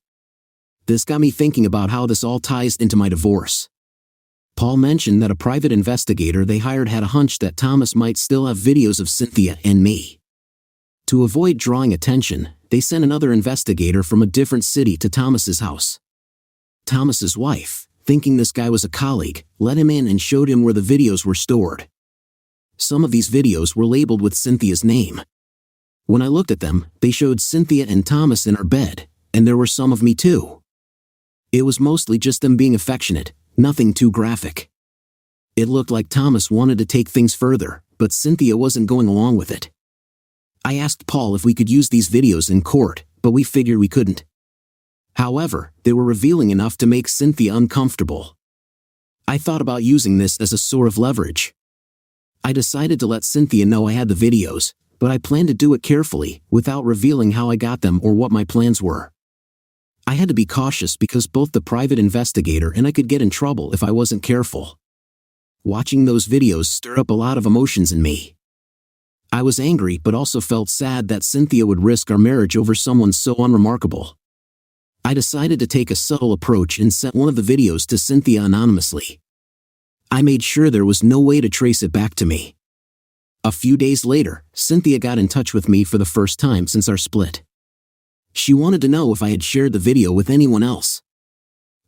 This got me thinking about how this all ties into my divorce. Paul mentioned that a private investigator they hired had a hunch that Thomas might still have videos of Cynthia and me. To avoid drawing attention, they sent another investigator from a different city to Thomas's house. Thomas's wife, thinking this guy was a colleague, let him in and showed him where the videos were stored. Some of these videos were labeled with Cynthia's name. When I looked at them, they showed Cynthia and Thomas in our bed, and there were some of me too. It was mostly just them being affectionate, nothing too graphic. It looked like Thomas wanted to take things further, but Cynthia wasn't going along with it. I asked Paul if we could use these videos in court, but we figured we couldn't. However, they were revealing enough to make Cynthia uncomfortable. I thought about using this as a sort of leverage. I decided to let Cynthia know I had the videos, but I planned to do it carefully, without revealing how I got them or what my plans were. I had to be cautious because both the private investigator and I could get in trouble if I wasn't careful. Watching those videos stirred up a lot of emotions in me. I was angry but also felt sad that Cynthia would risk our marriage over someone so unremarkable. I decided to take a subtle approach and sent one of the videos to Cynthia anonymously. I made sure there was no way to trace it back to me. A few days later, Cynthia got in touch with me for the first time since our split. She wanted to know if I had shared the video with anyone else.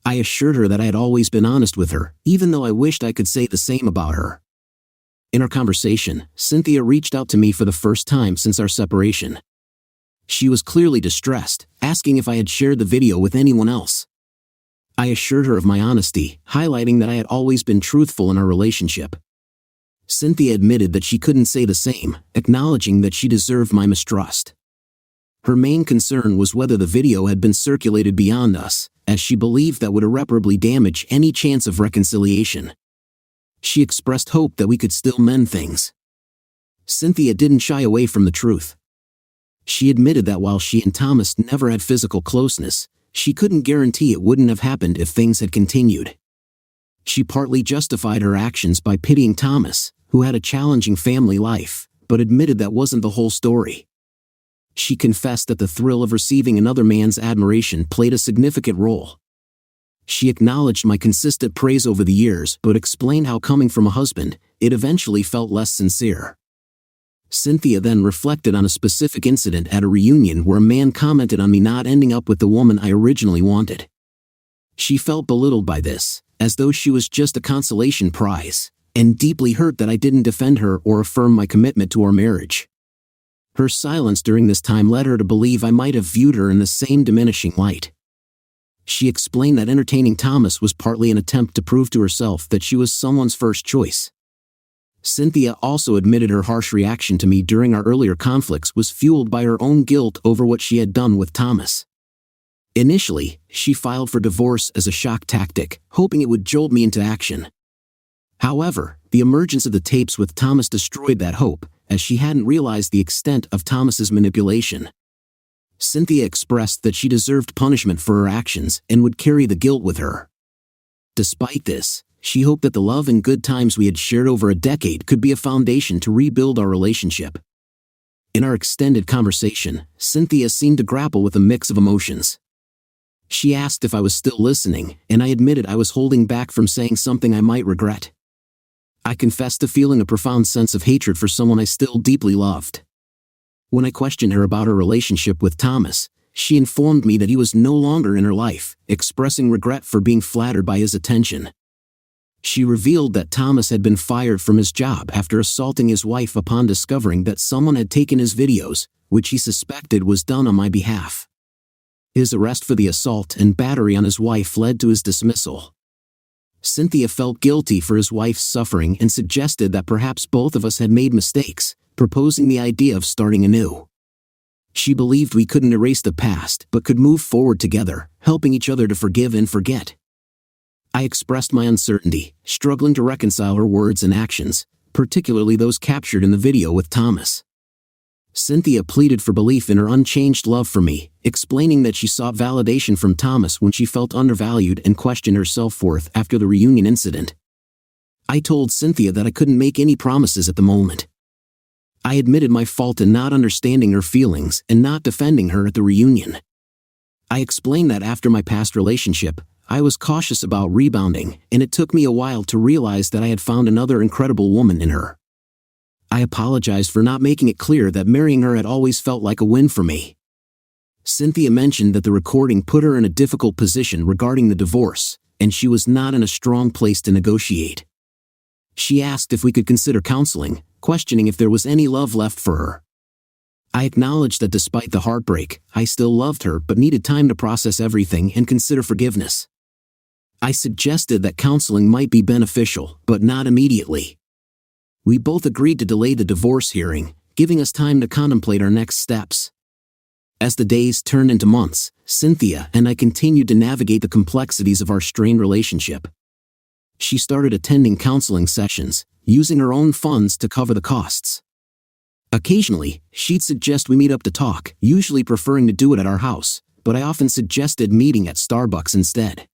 I assured her that I had always been honest with her, even though I wished I could say the same about her. In our conversation, Cynthia reached out to me for the first time since our separation. She was clearly distressed, asking if I had shared the video with anyone else. I assured her of my honesty, highlighting that I had always been truthful in our relationship. Cynthia admitted that she couldn't say the same, acknowledging that she deserved my mistrust. Her main concern was whether the video had been circulated beyond us, as she believed that would irreparably damage any chance of reconciliation. She expressed hope that we could still mend things. Cynthia didn't shy away from the truth. She admitted that while she and Thomas never had physical closeness, she couldn't guarantee it wouldn't have happened if things had continued. She partly justified her actions by pitying Thomas, who had a challenging family life, but admitted that wasn't the whole story. She confessed that the thrill of receiving another man's admiration played a significant role. She acknowledged my consistent praise over the years but explained how coming from a husband, it eventually felt less sincere. Cynthia then reflected on a specific incident at a reunion where a man commented on me not ending up with the woman I originally wanted. She felt belittled by this, as though she was just a consolation prize, and deeply hurt that I didn't defend her or affirm my commitment to our marriage. Her silence during this time led her to believe I might have viewed her in the same diminishing light. She explained that entertaining Thomas was partly an attempt to prove to herself that she was someone's first choice. Cynthia also admitted her harsh reaction to me during our earlier conflicts was fueled by her own guilt over what she had done with Thomas. Initially, she filed for divorce as a shock tactic, hoping it would jolt me into action. However, the emergence of the tapes with Thomas destroyed that hope, as she hadn't realized the extent of Thomas's manipulation. Cynthia expressed that she deserved punishment for her actions and would carry the guilt with her. Despite this, she hoped that the love and good times we had shared over a decade could be a foundation to rebuild our relationship. In our extended conversation, Cynthia seemed to grapple with a mix of emotions. She asked if I was still listening, and I admitted I was holding back from saying something I might regret. I confessed to feeling a profound sense of hatred for someone I still deeply loved. When I questioned her about her relationship with Thomas, she informed me that he was no longer in her life, expressing regret for being flattered by his attention. She revealed that Thomas had been fired from his job after assaulting his wife upon discovering that someone had taken his videos, which he suspected was done on my behalf. His arrest for the assault and battery on his wife led to his dismissal. Cynthia felt guilty for his wife's suffering and suggested that perhaps both of us had made mistakes, proposing the idea of starting anew. She believed we couldn't erase the past but could move forward together, helping each other to forgive and forget. I expressed my uncertainty, struggling to reconcile her words and actions, particularly those captured in the video with Thomas. Cynthia pleaded for belief in her unchanged love for me, explaining that she sought validation from Thomas when she felt undervalued and questioned her self-worth after the reunion incident. I told Cynthia that I couldn't make any promises at the moment. I admitted my fault in not understanding her feelings and not defending her at the reunion. I explained that after my past relationship, I was cautious about rebounding, and it took me a while to realize that I had found another incredible woman in her. I apologized for not making it clear that marrying her had always felt like a win for me. Cynthia mentioned that the recording put her in a difficult position regarding the divorce, and she was not in a strong place to negotiate. She asked if we could consider counseling, questioning if there was any love left for her. I acknowledged that despite the heartbreak, I still loved her but needed time to process everything and consider forgiveness. I suggested that counseling might be beneficial, but not immediately. We both agreed to delay the divorce hearing, giving us time to contemplate our next steps. As the days turned into months, Cynthia and I continued to navigate the complexities of our strained relationship. She started attending counseling sessions, using her own funds to cover the costs. Occasionally, she'd suggest we meet up to talk, usually preferring to do it at our house, but I often suggested meeting at Starbucks instead.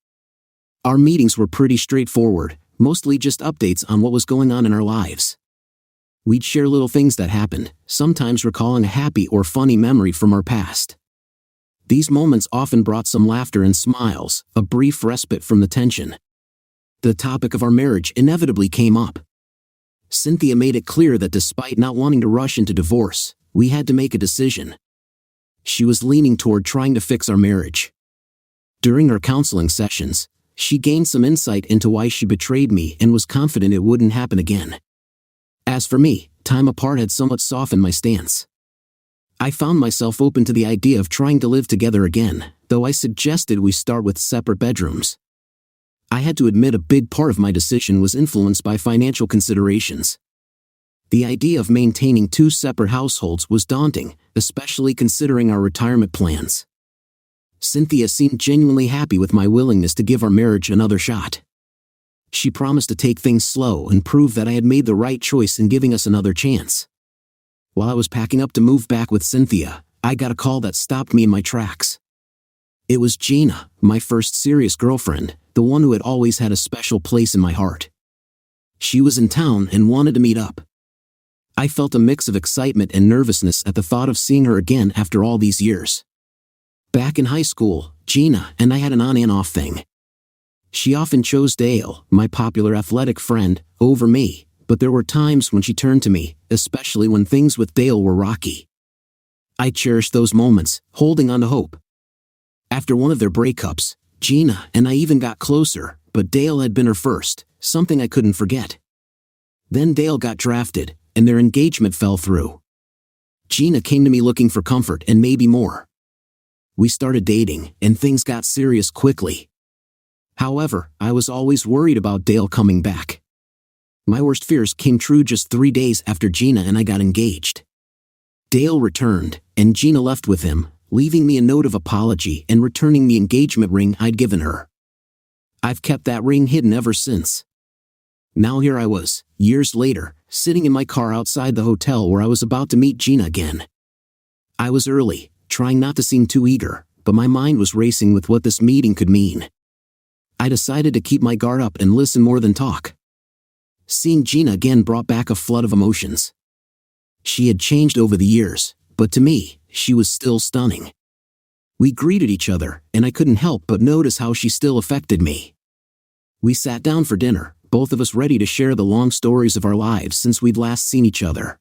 Our meetings were pretty straightforward, mostly just updates on what was going on in our lives. We'd share little things that happened, sometimes recalling a happy or funny memory from our past. These moments often brought some laughter and smiles, a brief respite from the tension. The topic of our marriage inevitably came up. Cynthia made it clear that despite not wanting to rush into divorce, we had to make a decision. She was leaning toward trying to fix our marriage. During our counseling sessions, she gained some insight into why she betrayed me and was confident it wouldn't happen again. As for me, time apart had somewhat softened my stance. I found myself open to the idea of trying to live together again, though I suggested we start with separate bedrooms. I had to admit a big part of my decision was influenced by financial considerations. The idea of maintaining two separate households was daunting, especially considering our retirement plans. Cynthia seemed genuinely happy with my willingness to give our marriage another shot. She promised to take things slow and prove that I had made the right choice in giving us another chance. While I was packing up to move back with Cynthia, I got a call that stopped me in my tracks. It was Gina, my first serious girlfriend, the one who had always had a special place in my heart. She was in town and wanted to meet up. I felt a mix of excitement and nervousness at the thought of seeing her again after all these years. Back in high school, Gina and I had an on and off thing. She often chose Dale, my popular athletic friend, over me, but there were times when she turned to me, especially when things with Dale were rocky. I cherished those moments, holding on to hope. After one of their breakups, Gina and I even got closer, but Dale had been her first, something I couldn't forget. Then Dale got drafted, and their engagement fell through. Gina came to me looking for comfort and maybe more. We started dating, and things got serious quickly. However, I was always worried about Dale coming back. My worst fears came true just 3 days after Gina and I got engaged. Dale returned, and Gina left with him, leaving me a note of apology and returning the engagement ring I'd given her. I've kept that ring hidden ever since. Now here I was, years later, sitting in my car outside the hotel where I was about to meet Gina again. I was early, trying not to seem too eager, but my mind was racing with what this meeting could mean. I decided to keep my guard up and listen more than talk. Seeing Gina again brought back a flood of emotions. She had changed over the years, but to me, she was still stunning. We greeted each other, and I couldn't help but notice how she still affected me. We sat down for dinner, both of us ready to share the long stories of our lives since we'd last seen each other.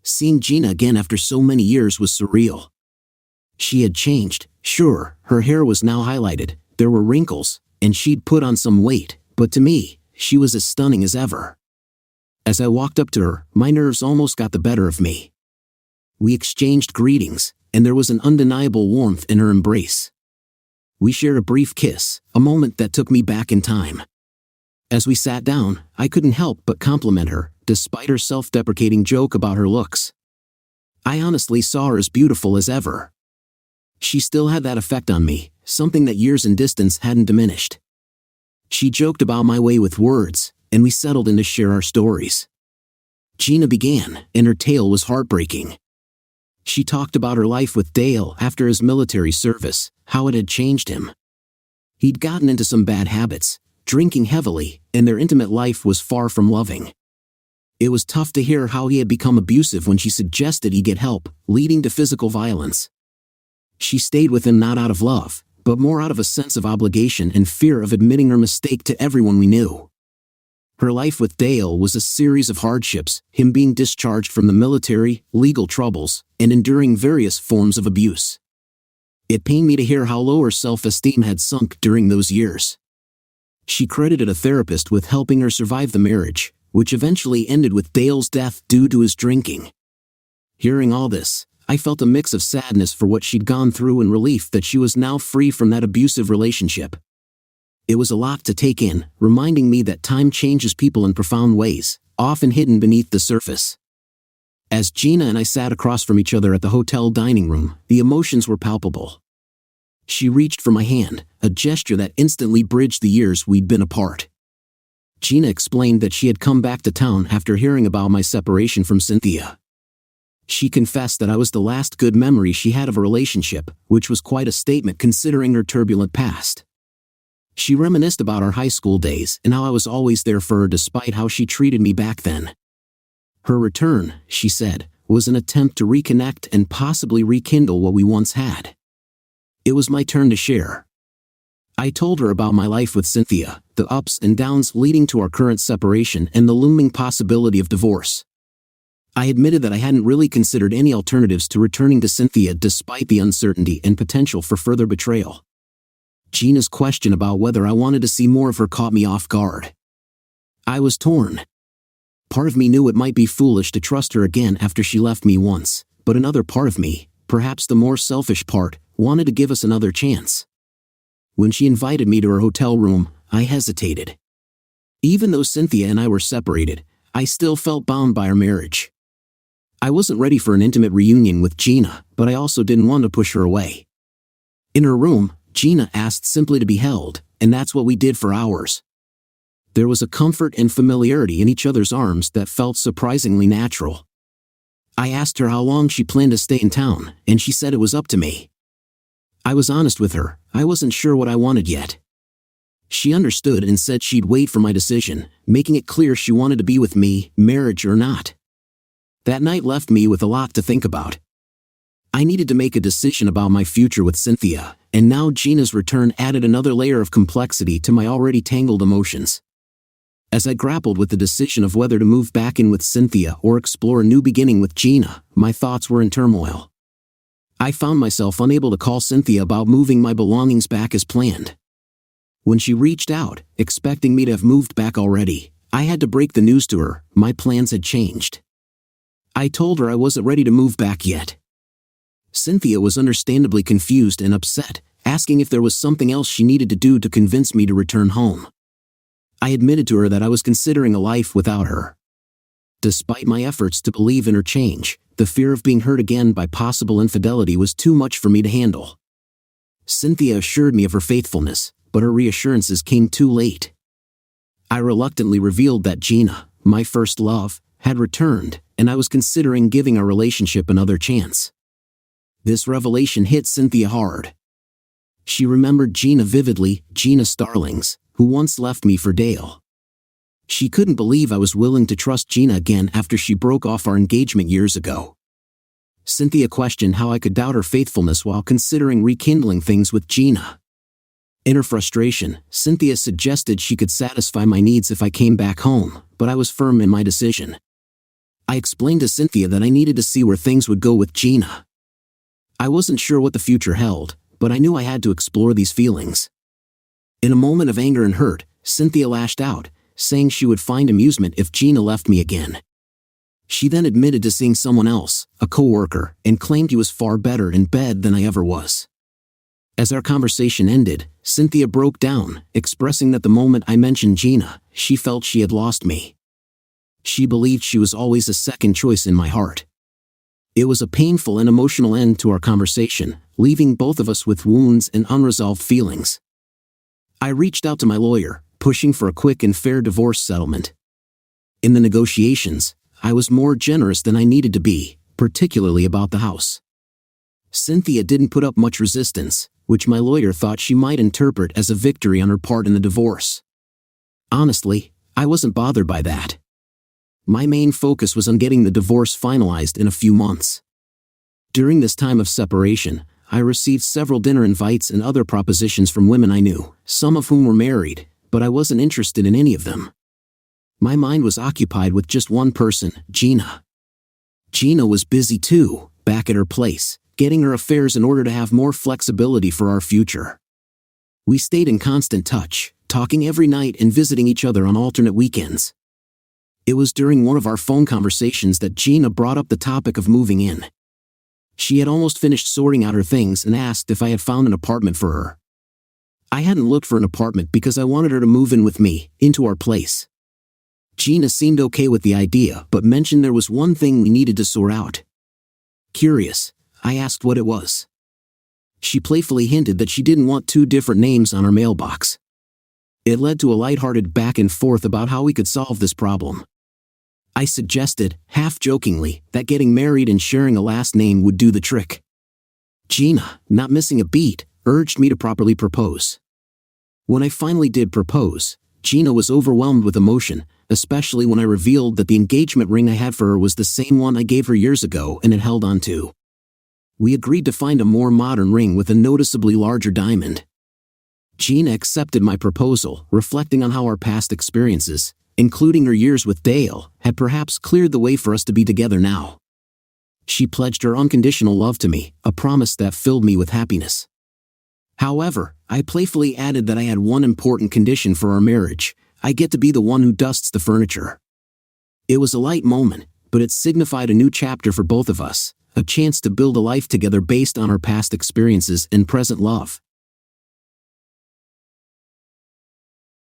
Seeing Gina again after so many years was surreal. She had changed, sure, her hair was now highlighted, there were wrinkles, and she'd put on some weight, but to me, she was as stunning as ever. As I walked up to her, my nerves almost got the better of me. We exchanged greetings, and there was an undeniable warmth in her embrace. We shared a brief kiss, a moment that took me back in time. As we sat down, I couldn't help but compliment her, despite her self-deprecating joke about her looks. I honestly saw her as beautiful as ever. She still had that effect on me, something that years and distance hadn't diminished. She joked about my way with words, and we settled in to share our stories. Gina began, and her tale was heartbreaking. She talked about her life with Dale after his military service, how it had changed him. He'd gotten into some bad habits, drinking heavily, and their intimate life was far from loving. It was tough to hear how he had become abusive when she suggested he get help, leading to physical violence. She stayed with him not out of love, but more out of a sense of obligation and fear of admitting her mistake to everyone we knew. Her life with Dale was a series of hardships, him being discharged from the military, legal troubles, and enduring various forms of abuse. It pained me to hear how low her self-esteem had sunk during those years. She credited a therapist with helping her survive the marriage, which eventually ended with Dale's death due to his drinking. Hearing all this, I felt a mix of sadness for what she'd gone through and relief that she was now free from that abusive relationship. It was a lot to take in, reminding me that time changes people in profound ways, often hidden beneath the surface. As Gina and I sat across from each other at the hotel dining room, the emotions were palpable. She reached for my hand, a gesture that instantly bridged the years we'd been apart. Gina explained that she had come back to town after hearing about my separation from Cynthia. She confessed that I was the last good memory she had of a relationship, which was quite a statement considering her turbulent past. She reminisced about our high school days and how I was always there for her despite how she treated me back then. Her return, she said, was an attempt to reconnect and possibly rekindle what we once had. It was my turn to share. I told her about my life with Cynthia, the ups and downs leading to our current separation and the looming possibility of divorce. I admitted that I hadn't really considered any alternatives to returning to Cynthia despite the uncertainty and potential for further betrayal. Gina's question about whether I wanted to see more of her caught me off guard. I was torn. Part of me knew it might be foolish to trust her again after she left me once, but another part of me, perhaps the more selfish part, wanted to give us another chance. When she invited me to her hotel room, I hesitated. Even though Cynthia and I were separated, I still felt bound by our marriage. I wasn't ready for an intimate reunion with Gina, but I also didn't want to push her away. In her room, Gina asked simply to be held, and that's what we did for hours. There was a comfort and familiarity in each other's arms that felt surprisingly natural. I asked her how long she planned to stay in town, and she said it was up to me. I was honest with her, I wasn't sure what I wanted yet. She understood and said she'd wait for my decision, making it clear she wanted to be with me, marriage or not. That night left me with a lot to think about. I needed to make a decision about my future with Cynthia, and now Gina's return added another layer of complexity to my already tangled emotions. As I grappled with the decision of whether to move back in with Cynthia or explore a new beginning with Gina, my thoughts were in turmoil. I found myself unable to call Cynthia about moving my belongings back as planned. When she reached out, expecting me to have moved back already, I had to break the news to her. My plans had changed. I told her I wasn't ready to move back yet. Cynthia was understandably confused and upset, asking if there was something else she needed to do to convince me to return home. I admitted to her that I was considering a life without her. Despite my efforts to believe in her change, the fear of being hurt again by possible infidelity was too much for me to handle. Cynthia assured me of her faithfulness, but her reassurances came too late. I reluctantly revealed that Gina, my first love, had returned, and I was considering giving our relationship another chance. This revelation hit Cynthia hard. She remembered Gina vividly, Gina Starlings, who once left me for Dale. She couldn't believe I was willing to trust Gina again after she broke off our engagement years ago. Cynthia questioned how I could doubt her faithfulness while considering rekindling things with Gina. In her frustration, Cynthia suggested she could satisfy my needs if I came back home, but I was firm in my decision. I explained to Cynthia that I needed to see where things would go with Gina. I wasn't sure what the future held, but I knew I had to explore these feelings. In a moment of anger and hurt, Cynthia lashed out, saying she would find amusement if Gina left me again. She then admitted to seeing someone else, a coworker, and claimed he was far better in bed than I ever was. As our conversation ended, Cynthia broke down, expressing that the moment I mentioned Gina, she felt she had lost me. She believed she was always a second choice in my heart. It was a painful and emotional end to our conversation, leaving both of us with wounds and unresolved feelings. I reached out to my lawyer, pushing for a quick and fair divorce settlement. In the negotiations, I was more generous than I needed to be, particularly about the house. Cynthia didn't put up much resistance, which my lawyer thought she might interpret as a victory on her part in the divorce. Honestly, I wasn't bothered by that. My main focus was on getting the divorce finalized in a few months. During this time of separation, I received several dinner invites and other propositions from women I knew, some of whom were married, but I wasn't interested in any of them. My mind was occupied with just one person, Gina. Gina was busy too, back at her place, getting her affairs in order to have more flexibility for our future. We stayed in constant touch, talking every night and visiting each other on alternate weekends. It was during one of our phone conversations that Gina brought up the topic of moving in. She had almost finished sorting out her things and asked if I had found an apartment for her. I hadn't looked for an apartment because I wanted her to move in with me, into our place. Gina seemed okay with the idea but mentioned there was one thing we needed to sort out. Curious, I asked what it was. She playfully hinted that she didn't want two different names on our mailbox. It led to a lighthearted back and forth about how we could solve this problem. I suggested, half-jokingly, that getting married and sharing a last name would do the trick. Gina, not missing a beat, urged me to properly propose. When I finally did propose, Gina was overwhelmed with emotion, especially when I revealed that the engagement ring I had for her was the same one I gave her years ago and had held on to. We agreed to find a more modern ring with a noticeably larger diamond. Gina accepted my proposal, reflecting on how our past experiences, including her years with Dale, had perhaps cleared the way for us to be together now. She pledged her unconditional love to me, a promise that filled me with happiness. However, I playfully added that I had one important condition for our marriage: I get to be the one who dusts the furniture. It was a light moment, but it signified a new chapter for both of us, a chance to build a life together based on our past experiences and present love.